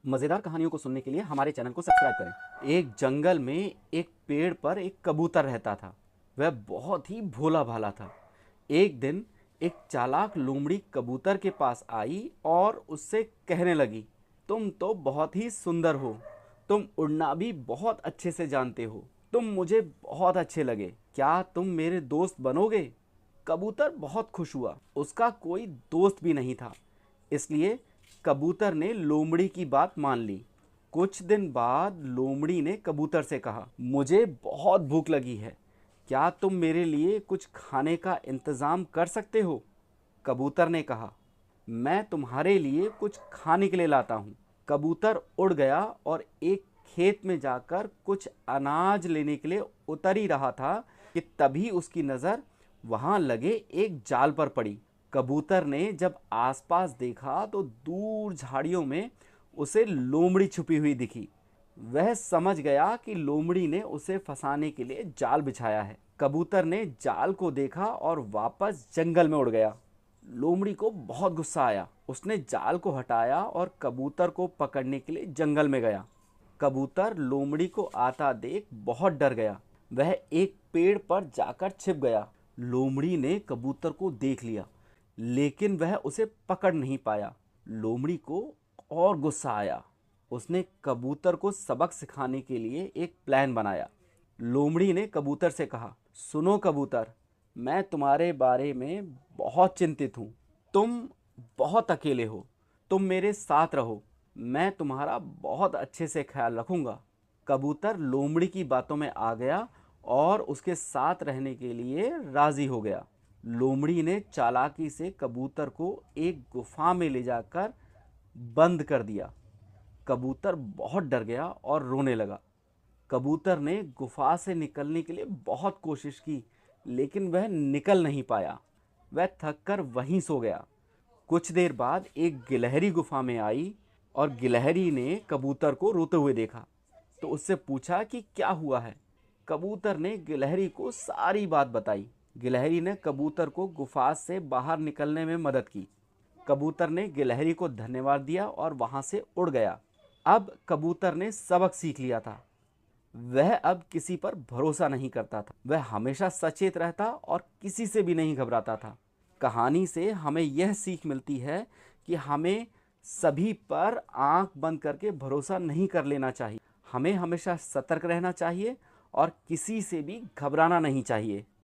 मज़ेदार कहानियों को सुनने के लिए हमारे चैनल को सब्सक्राइब करें। एक जंगल में एक पेड़ पर एक कबूतर रहता था। वह बहुत ही भोला भाला था। एक दिन एक चालाक लोमड़ी कबूतर के पास आई और उससे कहने लगी, तुम तो बहुत ही सुंदर हो। तुम उड़ना भी बहुत अच्छे से जानते हो। तुम मुझे बहुत अच्छे लगे। क्या तुम मेरे दोस्त बनोगे? कबूतर बहुत खुश हुआ। उसका कोई दोस्त भी नहीं था, इसलिए कबूतर ने लोमड़ी की बात मान ली। कुछ दिन बाद लोमड़ी ने कबूतर से कहा, मुझे बहुत भूख लगी है। क्या तुम मेरे लिए कुछ खाने का इंतज़ाम कर सकते हो? कबूतर ने कहा, मैं तुम्हारे लिए कुछ खाने के लिए लाता हूँ। कबूतर उड़ गया और एक खेत में जाकर कुछ अनाज लेने के लिए उतर ही रहा था कि तभी उसकी नज़र वहाँ लगे एक जाल पर पड़ी। कबूतर ने जब आसपास देखा तो दूर झाड़ियों में उसे लोमड़ी छुपी हुई दिखी। वह समझ गया कि लोमड़ी ने उसे फंसाने के लिए जाल बिछाया है। कबूतर ने जाल को देखा और वापस जंगल में उड़ गया। लोमड़ी को बहुत गुस्सा आया। उसने जाल को हटाया और कबूतर को पकड़ने के लिए जंगल में गया। कबूतर लोमड़ी को आता देख बहुत डर गया। वह एक पेड़ पर जाकर छिप गया। लोमड़ी ने कबूतर को देख लिया, लेकिन वह उसे पकड़ नहीं पाया। लोमड़ी को और गुस्सा आया। उसने कबूतर को सबक सिखाने के लिए एक प्लान बनाया। लोमड़ी ने कबूतर से कहा, सुनो कबूतर, मैं तुम्हारे बारे में बहुत चिंतित हूँ। तुम बहुत अकेले हो। तुम मेरे साथ रहो, मैं तुम्हारा बहुत अच्छे से ख्याल रखूँगा। कबूतर लोमड़ी की बातों में आ गया और उसके साथ रहने के लिए राज़ी हो गया। लोमड़ी ने चालाकी से कबूतर को एक गुफा में ले जाकर बंद कर दिया। कबूतर बहुत डर गया और रोने लगा। कबूतर ने गुफा से निकलने के लिए बहुत कोशिश की, लेकिन वह निकल नहीं पाया। वह थक कर वहीं सो गया। कुछ देर बाद एक गिलहरी गुफा में आई और गिलहरी ने कबूतर को रोते हुए देखा तो उससे पूछा कि क्या हुआ है। कबूतर ने गिलहरी को सारी बात बताई। गिलहरी ने कबूतर को गुफा से बाहर निकलने में मदद की। कबूतर ने गिलहरी को धन्यवाद दिया और वहां से उड़ गया। अब कबूतर ने सबक सीख लिया था। वह अब किसी पर भरोसा नहीं करता था। वह हमेशा सचेत रहता और किसी से भी नहीं घबराता था। कहानी से हमें यह सीख मिलती है कि हमें सभी पर आंख बंद करके भरोसा नहीं कर लेना चाहिए। हमें हमेशा सतर्क रहना चाहिए और किसी से भी घबराना नहीं चाहिए।